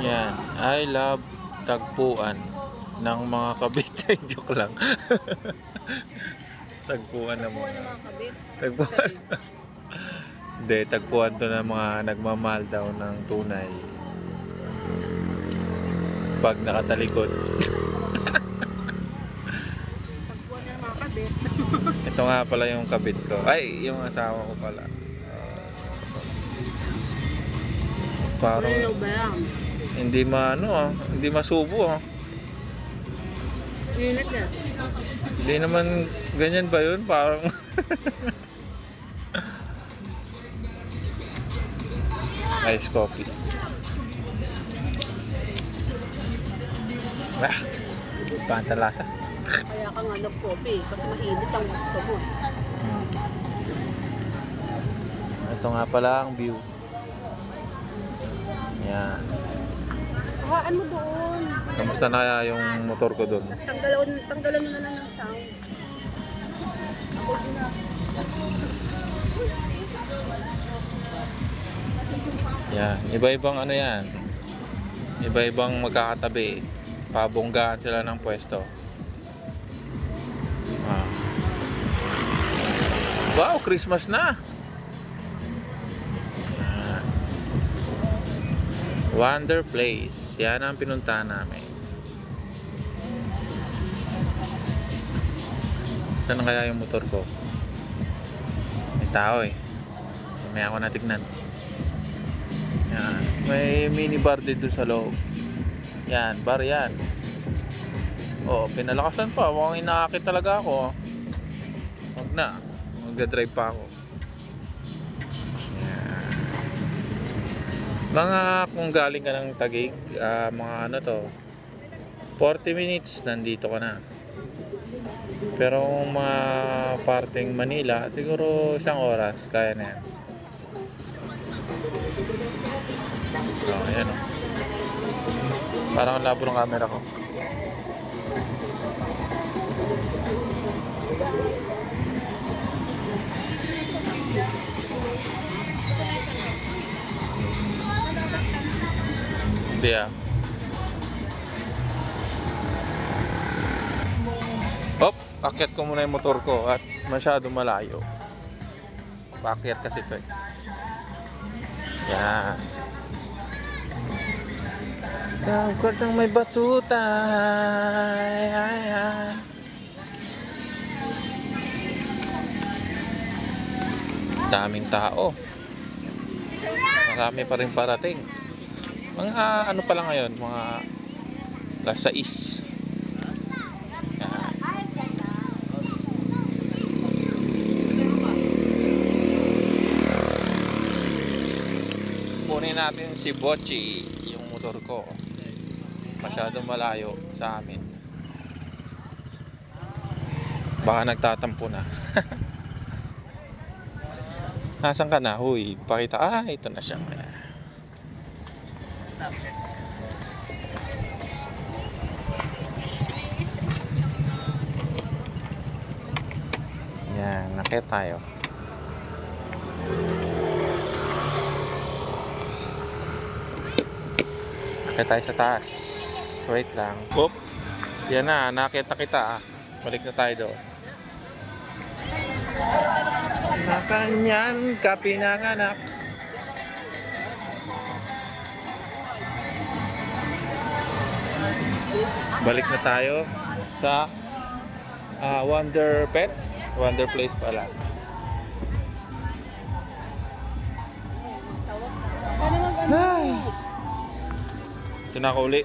Yan. I love tagpuan ng mga kabit. Joke lang. Tagpuan ng Buwan mga... ng mga kabit. Tagpuan. Hindi, tagpuan to ng mga nagmamahal daw ng tunay. Pag nakatalikod. Pagbuwan ng mga kabit. Ito nga pala yung kabit ko. Ay, yung asawa ko pala. Parang Ano ba yan? hindi masubo Init na. Hindi naman ganyan ba yun? Parang ice coffee. Ah, panta lasa. Kaya ka nga nag-coffee kasi mainit ang gusto mo. Ito nga pala ang view. Yan. Hahaan mo doon. Kamusta na kaya yung motor ko doon? Tanggalan mo na lang ng sound. Ako din na. Yan. Iba-ibang ano yan. Iba-ibang magkakatabi. Pabonggaan sila ng pwesto. Ah. Wow, Christmas na! Wonder Place. Yan ang pinuntahan namin. Saan kaya yung motor ko? May tao eh. May ako natignan. Yan. May minibar din doon sa loob. Yan, bar yan. Oh, pinalakasan pa. Mukhang inaakit talaga ako. Wag na. Mag-drive pa ako. Mga kung galing ka ng Taguig, mga ano to, 40 minutes nandito ka na. Pero kung mga parteng Manila, siguro 1 oras, kaya na yan. So, ayan o. Parang ang labo ng camera ko. Hindi ah. Hop, akyat ko muna yung motor ko at masyado malayo. Paakyat kasi ito eh. Yan. Sa kwartang may batutay. Daming tao. Marami pa rin parating. Mga ano pa lang ngayon, mga alas 6. Yan. Kunin natin si Bochi, yung motor ko. Masyadong malayo sa amin. Baka nagtatampo na. Nasaan ka na? Huy, pakita. Ito na siya. Yan, nakita tayo. Nakita tayo sa taas. Wait lang. Oop. Yan na, nakita kita. Balik na tayo doon. Na kanyan ka pinanganak. Balik na tayo sa Wonder Pets, Wonder Place pala. Ito na ako uli.